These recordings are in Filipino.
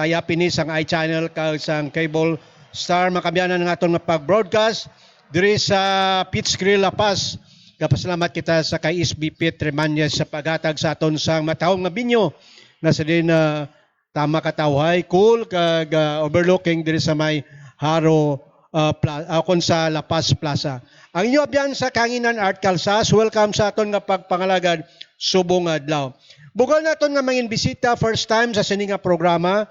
kaya pinis ang iChannel kag sang cable star makabyanan ng aton nga pag-broadcast diri sa Pitts Grill La Paz. Kapasalamat kita sa kay SBP Tremanyes sa paghatag sa aton sang matahong nga binyo na sa din tama katawhay, cool kag overlooking diri sa may Haro kon sa La Paz Plaza. Ang inyo abyan sa Kanginan Art Calzas, welcome sa aton nga pagpangalagad subong adlaw. Bugal naton nga mangin bisita first time sa sini nga programa.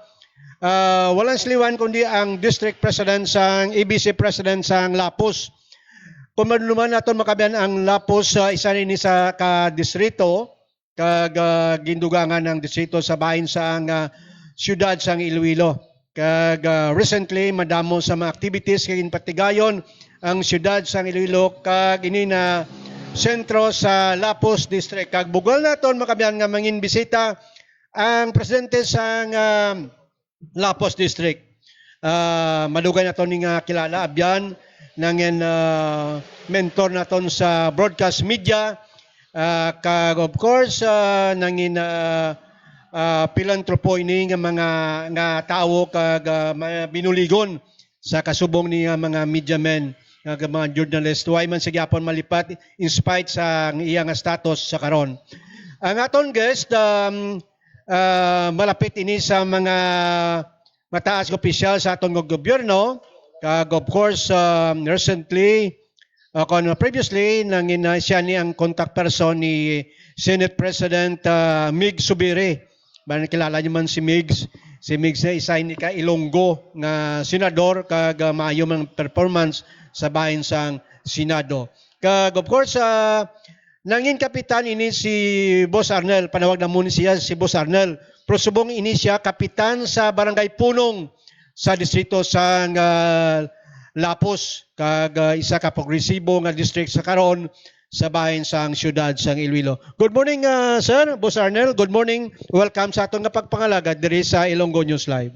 Walang sliwan kundi ang District President sang ABC President sang Lapus. Kung manuman naton makabiyan ang Lapus isa rin sa ka-distrito kag gindugangan ng distrito sa bahin sang siyudad sang Iloilo. Kag recently madamo sa mga activities kag patigayon ang siyudad sang Iloilo kag ini na sentro sa Lapus District. Kag bugal naton makabiyan nga mangin bisita ang presidente sang Lapus District. Madugay na ito nga kilala, abyan, nangin mentor na ito sa broadcast media, kag of course, nangin philanthropo ini nga mga nga tao kag mga binuligon sa kasubong ni mga media men, kag mga journalist. Huwag man sa gyapon malipat in spite sa iyang status sa karon. Ang aton guest, malapit ini sa mga mataas opisyal sa atong gobyerno. Kag of course, recently, previously, siya ni ang contact person ni Senate President Mig Subiri. Kilala niyo man si Migs. Si Migs ay isa ni ka Ilonggo nga senador kag maayo man performance sa bahin sang Senado. Kag of course, nangin kapitan ini si Boss Arnel, panawag na muna siya si Boss Arnel. Pero subong ini siya kapitan sa Barangay Punong sa distrito sa Lapus, kag isa ka progresibo nga district sa karon sa bahin sang siyudad sang Iloilo. Good morning sir, Boss Arnel. Good morning. Welcome sa aton nga pagpangalagad diri sa Ilonggo News Live.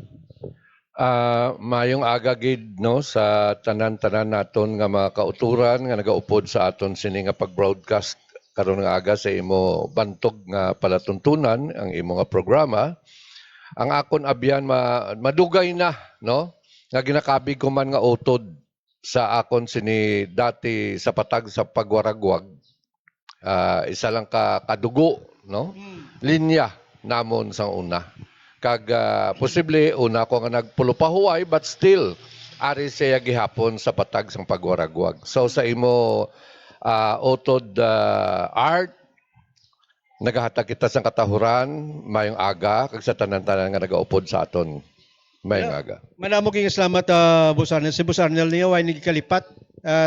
Mayong aga gid no sa tanan-tanan naton nga mga kauturan nga nagaupod sa aton sini nga pag-broadcast karon nga aga sa imo bantog nga palatuntunan ang imo nga programa. Ang akon abyan madugay na no nga ginakabig ko man nga utod sa akon sini dati sa patag sa pagwaragwag. Isa lang kadugo no linya namon sang una. Kag posible una ko nga nagpulupahuay but still ari siya gihapon sa patag sang pagwaragwag. So sa imo utod art nagahatag kita sang katahuran mayong aga kag sa tanan-tanan nga nagaupod sa aton mayong aga. Madamo kayong salamat Boss Arnel. Si Boss Arnel niya ay nagkalipat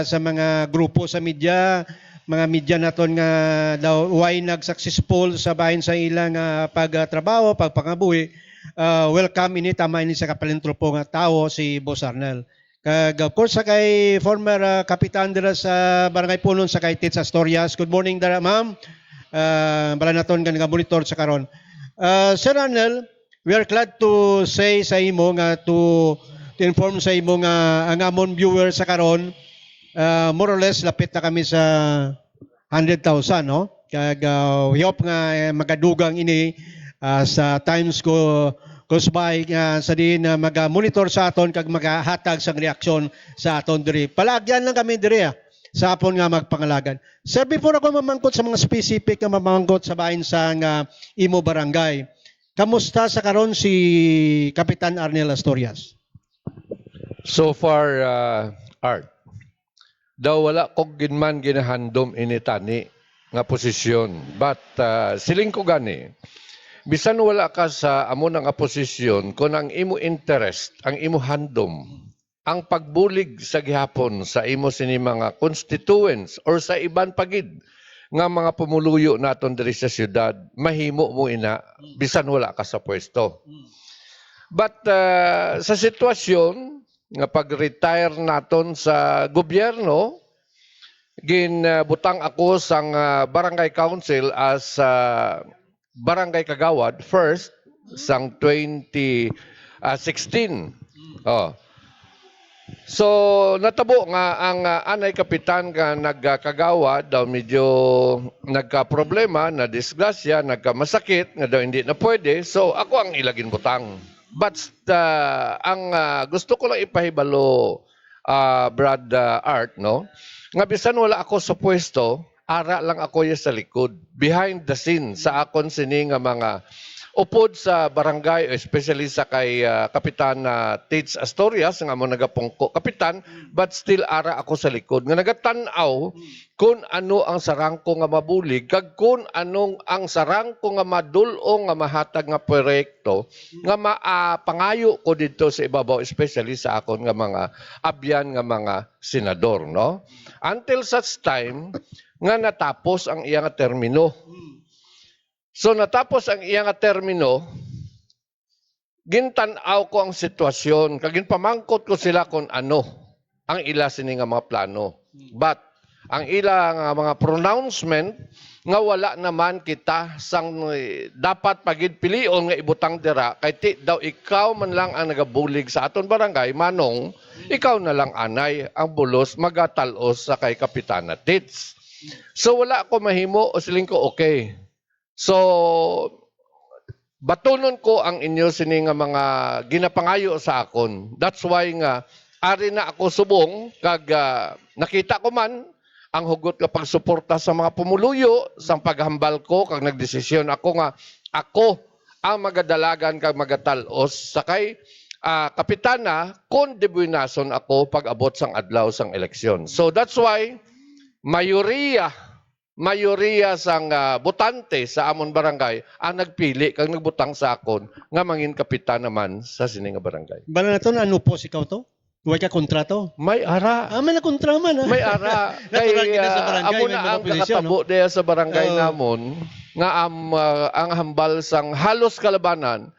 sa mga grupo sa media, mga media naton nga daw way nag-successful sa bahin sa ilang pagtrabaho, pagpangabuhi. Welcome ini tama ini sa kapalintropo nga tao si Boss Arnel. Kag of course sa kay former kapitan dira sa Barangay Punon sa kay Tits Astorias. Good morning dara ma'am. Bala naton nga monitor sa karon. Sir Arnel, we are glad to say sa imo nga to inform sa imo nga ang amon viewer sa karon more or less lapit na kami sa 100,000 no. Kag we hope nga magadugang ini sa times ko goes by sa din mag-monitor sa aton kag maghatag sang reaksyon sa aton diri. Palagyan lang kami diri sa apon nga magpangalagan. Sir, before ako mamangkot sa mga specific nga mamangkot sa bahin sa imo barangay, kamusta sa karon si Kapitan Arnel Astorias? So far art daw wala kog ginman ginahandom initani nga posisyon but siling ko gani bisan wala ka sa amo nga posisyon kung ang imo interest, ang imo handom, ang pagbulig sa gihapon sa imo sini mga constituents or sa iban pagid nga mga pumuluyo naton diri sa syudad, mahimo mo ina bisan wala ka sa pwesto. But sa sitwasyon nga pag-retire naton sa gobyerno, ginbutang ako sang barangay council as barangay kagawad first sang 2016. So natabo nga ang anay kapitan nga nagkagawad daw medyo nagka-problema, na disgrasya, nagkamasakit nga daw hindi na pwede. So ako ang ilagin butang. But ang gusto ko lang ipahibalo, Brad Art, no? Nga bisan wala ako sa pwesto, ara lang ako ya sa likod. Behind the scene sa akon sini nga mga upod sa barangay, especially sa kay Kapitan Tates Astorias, nga mo nagapungko kapitan, but still ara ako sa likod. Nga nagatanaw kung ano ang sarang ko nga mabulig, kag kung anong ang sarang ko nga madulong nga mahatag nga proyekto, nga pangayo ko dito sa ibabaw, especially sa akon nga mga abyan nga mga senador, no? Until such time, nga natapos ang iyang termino. So natapos ang iyang termino, gintanaw ko ang sitwasyon, kag ginpamangkot ko sila kung ano ang ila sini nga mga plano. But ang ila nga mga pronouncement nga wala naman kita sang dapat pagid pilion nga ibutang dira kay ti daw ikaw man lang ang nagabulig sa aton barangay, manong ikaw na lang anay ang bulos magatalos sa kay Kapitana Tits. So wala ako mahimo o siling ko okay. So, batunon ko ang inyo sini nga mga ginapangayo sa akon. That's why nga, ari na ako subong, kag nakita ko man, ang hugot nga pagsuporta sa mga pumuluyo, sa paghambal ko, kag nagdesisyon ako nga, ako ang magadalagan kag magatalos, sakay kapitana, kung debuinason ako pag-abot sang adlaw sang eleksyon. So, that's why, mayoriya sang botante sa amon barangay ang nagpili kag nagbutang sa akon nga mangin kapitan naman sa sini nga barangay. Bala na to, ano po ikaw to? Huwag ka kontrato? May ara. May nakontra man. May ara. Natural Kay kita sa barangay, amo may na mga ang posisyon, kakatabo no? diya sa barangay Oo. namon nga ang hambal sang halos kalabanan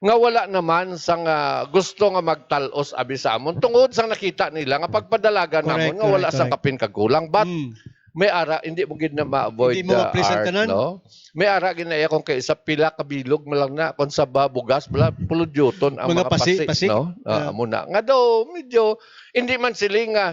nga wala naman sang gusto nga magtalos abi sa amon tungod sang nakita nila nga pagpadalagan Correct, namon nga wala correct, sang kapin kagulang, but may ara hindi mo gid na ma-avoid Hindi mo ma-present art, tanan? no? May ara ginaya kung kay sa pila ka bilog mo lang na kon sa bugas bala puludyuton ang Mga mga pasik, pasik? no? Amo na nga daw medyo hindi man sila nga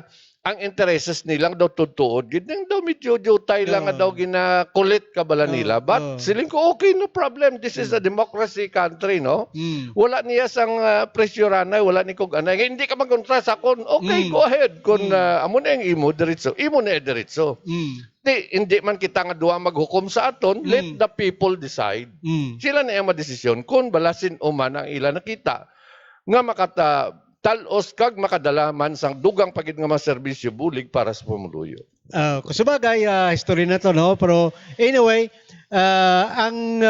ang intereses nilang daw tutuod gid nang daw medyo jutay lang nga daw ginakulit ka bala nila, but siling ko okay, no problem, this is a democracy country, no? Wala niya sang presyoranay, wala ni kog anay. Hindi ka magkontra sa kon, okay, go ahead. Kon amo na yung imo na diretso. Hindi man kita nga duwa maghukom sa aton, let the people decide. Sila na yung madesisyon kung balasin o man ang ila nakita nga talos kag makadala man sang dugang pagid nga mga serbisyo bulig para sa pumuluyo. Kusubagay, history na to, no? Pero anyway, ang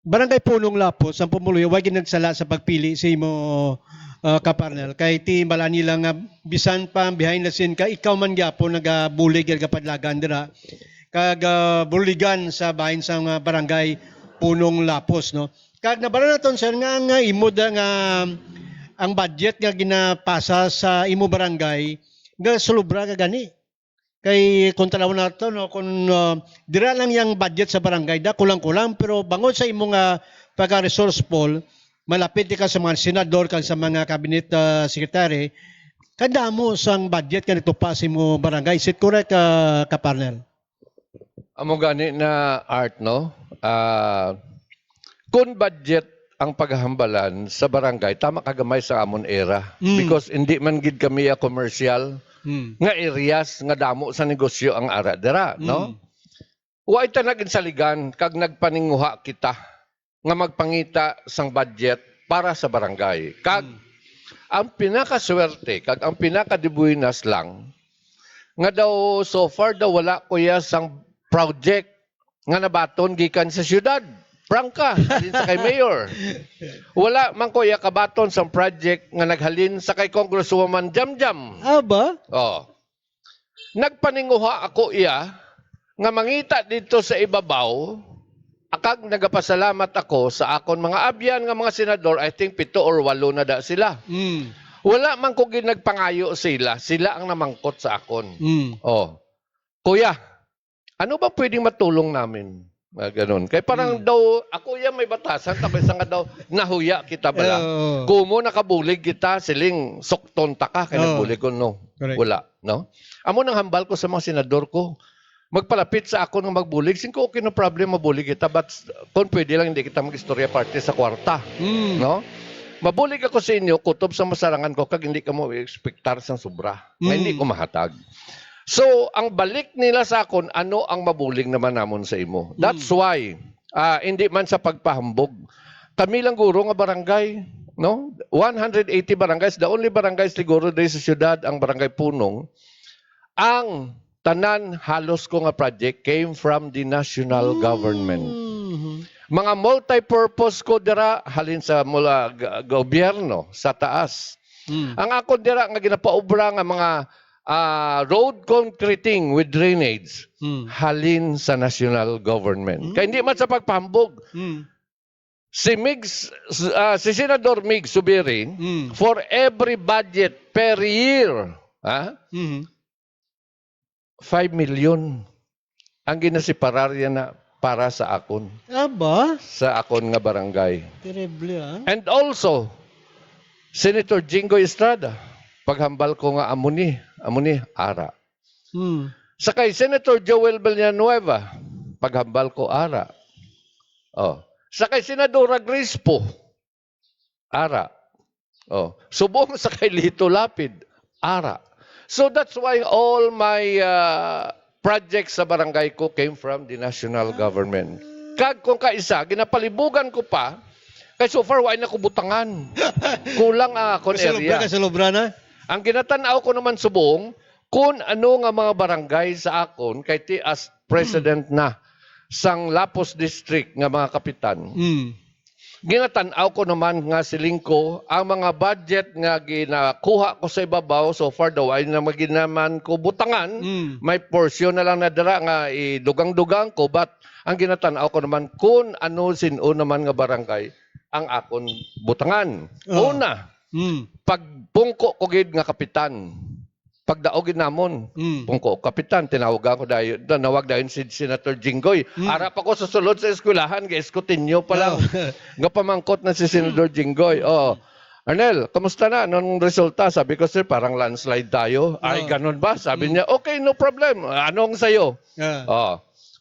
Barangay Punong Lapos, ang pumuluyo, wag nagsala sa pagpili si mo kaparnel. Kay ti bala nila nga bisan pa behind the scene ka, ikaw man gyapon nagabulig yung kapadlagan dira. Kag buligan sa bahin sa Barangay Punong Lapos, no? Kag nabala naton sir nga imo da nga ang budget nga ginapasa sa imo barangay nga sulubra ka gani. Kay kung tanaw na to, no, kung dira lang yung budget sa barangay, da kulang-kulang, pero bangod sa imo nga pagka-resourceful, malapit ka sa mga senador, kag sa mga cabinet secretary, kadamo sang budget ka nito pa sa imo barangay. Is it correct, kaparnel? Amo gani na art, no? Kung budget ang paghambalan sa barangay, tama kagamay sa amon era. Because hindi man gid kami commercial nga areas nga damo sa negosyo ang ara dira, no? Wa ita naginsaligan kag nagpaninguha kita nga magpangita sang budget para sa barangay. Kag ang pinakaswerte kag ang pinakadibuinas lang nga daw so far daw wala kuya sang project nga nabaton gikan sa syudad. Prangka, halin sa kay mayor. Wala man kuya kabaton sa project nga naghalin sa kay Congresswoman Jamjam. Aba? Oh. Nagpaninguha ako iya nga mangita dito sa ibabaw, akag nagapasalamat ako sa akon mga abyan nga mga senador, I think 7 or 8 na da sila. Wala man ko ginagpangayo sila ang namangkot sa akon. Oh. Kuya, ano ba pwedeng matulong namin? Ganun. Kaya parang daw, ako yan may batasan, tapos nga daw, nahuya kita bala. Kumo nakabulig kita, siling sokton ta ka, kaya nagbulig ko, no. Correct. Wala, no. Amo nang hambal ko sa mga senador ko, magpalapit sa ako ng magbulig, singko okay no problem mabulig kita, but kung pwede lang hindi kita mag-istorya party sa kwarta. No? Mabulig ako sa inyo, kutob sa masarangan ko, kag hindi ka mo expectar sa sobra. Nga hindi ko mahatag. So, ang balik nila sa akon, ano ang mabulig naman namon sa imo. That's why, hindi man sa pagpahambog. Kami lang guro nga barangay, no? 180 barangays, the only barangay siguro dahil sa syudad, ang barangay Punong, ang tanan halos ko nga project came from the national government. Mga multi-purpose ko dira halin sa mula gobyerno sa taas. Ang ako dira nga ginapaobra nga mga road concreting with drainage halin sa national government. Kaya hindi man sa pagpahambog. Si Senador Mig Subirin, for every budget per year, 5 million ang ginasiparar yan na para sa akon. Aba? Sa akon nga barangay. Terrible, And also, Senator Jingo Estrada, paghambal ko nga amuni, ara. Sakay Senator Joel Villanueva, paghambal ko ara. Sakay Senadora Grace po, ara. Subong sakay Lito Lapid, ara. So that's why all my projects sa barangay ko came from the national government. Kag kung kaisa, ginapalibugan ko pa, kay so far, wala na ko butangan. Kulang akong area. Kasalubra na? Ang ginatanaw ko naman subong, kung ano nga mga barangay sa akon, kay ti as president na, sang Lapos District nga mga kapitan, ginatanaw ko naman nga silingko ang mga budget nga ginakuha ko sa ibabaw so far daw ay na maginaman ko butangan may portion na lang na dara nga idugang-dugang ko but ang ginatanaw ko naman kung ano sino naman nga barangay ang akon butangan. Una, pagpungko ko gid nga kapitan. Pagdaogin namon, pungko kapitan, tinawagan ko dayon, nawag dayon si Senator Jinggoy. Arap ako sa sulod sa eskwelahan, ga-eskutinyo pa lang. Nga pamangkot na si Senator Jinggoy. Arnel, kamusta na? Anong resulta? Sabi ko, sir, parang landslide tayo. Ay, ganun ba? Sabi niya, okay, no problem. Anong sayo?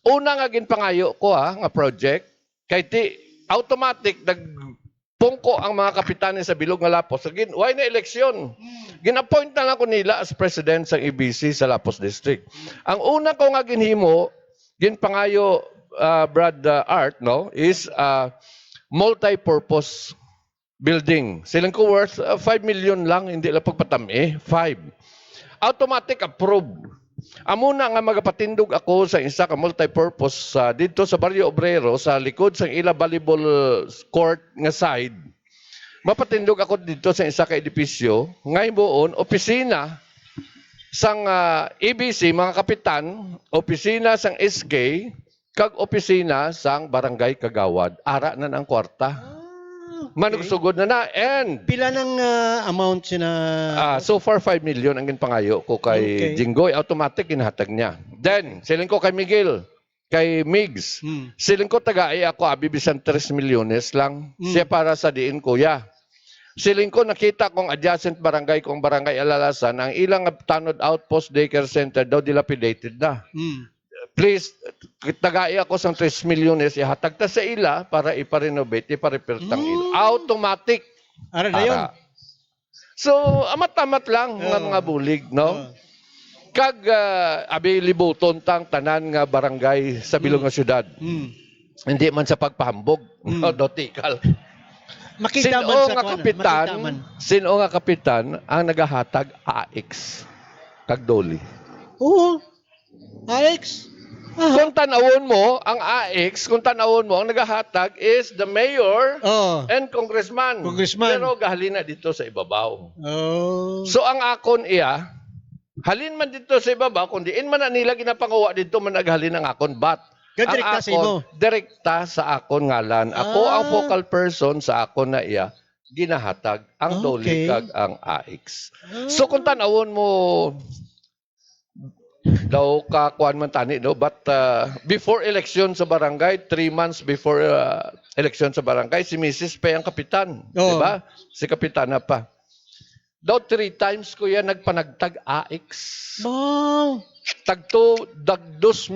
Una nga ginpangayo ko nga project, kay ti automatic nagpungko ang mga kapitanes sa Bilog nga Lapos. Why na eleksyon? Gina-appoint na lang ko nila as president sa EBC sa Lapos District. Ang una ko nga ginhimo, ginpangayo Brad Art, no, is multi-purpose building. Silang ko worth 5 million lang, hindi lang pagpatami, 5. Automatic approved. Amuna nga magapatindog ako sa isa ka multi-purpose dito sa Barrio Obrero, sa likod sa ila volleyball court nga side. Mapatindog ako dito sa isa ka edipisyo, ngayon opisina sang EBC, mga kapitan, opisina sang SK, kag opisina sang barangay kagawad. Ara na ang kwarta. Manugsugod na and Pila ng amount sina... so far 5 million ang ginpangayo ko kay Jinggoy. Automatic ginahatag niya. Then, siling ko kay Miguel, kay Migs. Siling ko taga-ay ako abibisan 3 milyones lang. Siya para sa diin kuya. Siling ko nakita kong adjacent barangay kong barangay Alalasan, ang ilang Tanod Outpost Daycare Center daw dilapidated na. Please, tagai ako sang 3 milyones, ihatag ta sa ila para iparenovate, iparepair tang ila. Automatic. Ara na yun. So, amat-amat lang nga mga bulig, no? Kag abi libuton tang tanan nga barangay sa Bilog nga syudad. Hindi man sa pagpahambog, dotikal. Makita man sa kapitan, sino nga kapitan ang nagahatag AX kag Doli? Oo. AX. Kung tanawon mo, ang AX, kung tanawon mo, ang nagahatag is the mayor and congressman. Pero gahalina dito sa ibabaw. So ang akon iya, halin man dito sa ibabaw, kung diin man na nila ginapangawa dito, man naghalin ang akon. But direkta sa imo. Direkta sa akon ngalan. Ako ang focal person sa akon na iya, ginahatag ang Doli kag ang AX. So kung tanawon mo, daw kakuan man tani, no? But before election sa barangay, 3 months before election sa barangay, si Mrs. pa ang kapitan. Diba? Si kapitana pa. Daw 3 times ko yan nagpanagtag AX. Wow! Tagto, dagdos